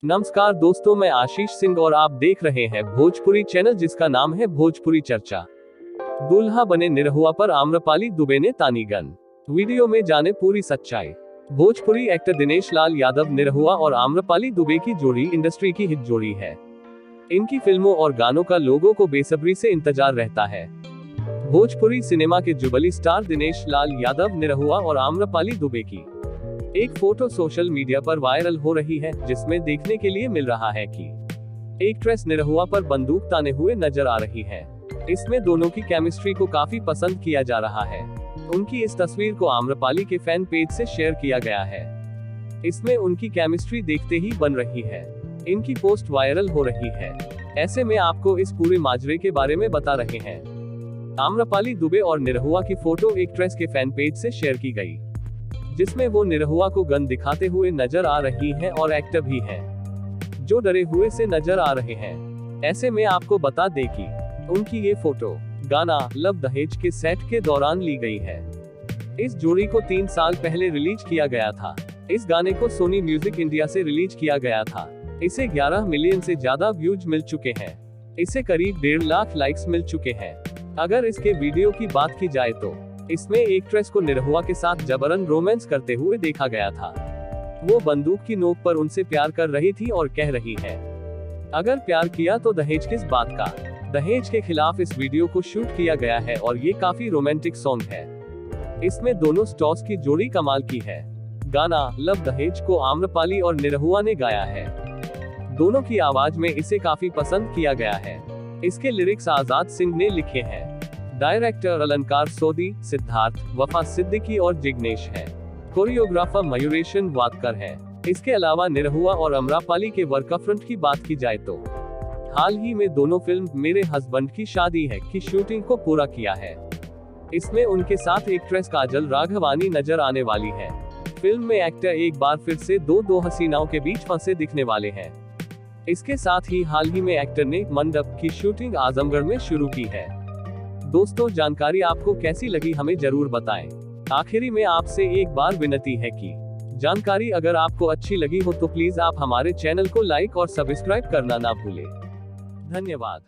नमस्कार दोस्तों, मैं आशीष सिंह और आप देख रहे हैं भोजपुरी चैनल जिसका नाम है भोजपुरी चर्चा। दूल्हा बने निरहुआ पर आम्रपाली दुबे ने तानी गन। वीडियो में जाने पूरी सच्चाई। भोजपुरी एक्टर दिनेश लाल यादव निरहुआ और आम्रपाली दुबे की जोड़ी इंडस्ट्री की हिट जोड़ी है। इनकी फिल्मों और गानों का लोगों को बेसब्री से इंतजार रहता है। भोजपुरी सिनेमा के जुबली स्टार दिनेश लाल यादव निरहुआ और आम्रपाली दुबे की एक फोटो सोशल मीडिया पर वायरल हो रही है, जिसमें देखने के लिए मिल रहा है कि एक्ट्रेस निरहुआ पर बंदूक ताने हुए नजर आ रही है। इसमें दोनों की केमिस्ट्री को काफी पसंद किया जा रहा है। उनकी इस तस्वीर को आम्रपाली के फैन पेज से शेयर किया गया है। इसमें उनकी केमिस्ट्री देखते ही बन रही है। इनकी पोस्ट वायरल हो रही है। ऐसे में आपको इस पूरे माजरे के बारे में बता रहे हैं। आम्रपाली दुबे और निरहुआ की फोटो एक्ट्रेस के फैन पेज से शेयर की गई, जिसमें वो निरहुआ को गन दिखाते हुए नजर आ रही हैं और एक्टर भी हैं, जो डरे हुए से नजर आ रहे हैं। ऐसे में आपको बता दें कि उनकी ये फोटो गाना लव दहेज के सेट के दौरान ली गई है। इस जोड़ी को 3 साल पहले रिलीज किया गया था। इस गाने को सोनी म्यूजिक इंडिया से रिलीज किया गया था। इसे 11 मिलियन से ज्यादा व्यूज मिल चुके हैं। इसे करीब 1.5 लाख लाइक्स मिल चुके हैं। अगर इसके वीडियो की बात की जाए तो इसमें एक्ट्रेस को निरहुआ के साथ जबरन रोमांस करते हुए देखा गया था। वो बंदूक की नोक पर उनसे प्यार कर रही थी और कह रही है, अगर प्यार किया तो दहेज किस बात का। दहेज के खिलाफ इस वीडियो को शूट किया गया है और ये काफी रोमांटिक सॉन्ग है। इसमें दोनों स्टार्स की जोड़ी कमाल की है। गाना लव दहेज को आम्रपाली और निरहुआ ने गाया है। दोनों की आवाज में इसे काफी पसंद किया गया है। इसके लिरिक्स आजाद सिंह ने लिखे हैं। डायरेक्टर अलंकार सोदी, सिद्धार्थ, वफा सिद्दीकी और जिग्नेश है। कोरियोग्राफर मयूरेशन वादकर है। इसके अलावा निरहुआ और आम्रपाली के वर्क फ्रंट की बात की जाए तो हाल ही में दोनों फिल्म मेरे हस्बैंड की शादी है की शूटिंग को पूरा किया है। इसमें उनके साथ एक्ट्रेस काजल राघवानी नजर आने वाली है। फिल्म में एक्टर एक बार फिर से दो हसीनाओं के बीच फंसे दिखने वाले हैं। इसके साथ ही हाल ही में एक्टर ने मंडप की शूटिंग आजमगढ़ में शुरू की है। दोस्तों, जानकारी आपको कैसी लगी हमें जरूर बताएं। आखिरी में आपसे एक बार विनती है कि जानकारी अगर आपको अच्छी लगी हो तो प्लीज आप हमारे चैनल को लाइक और सब्सक्राइब करना ना भूलें। धन्यवाद।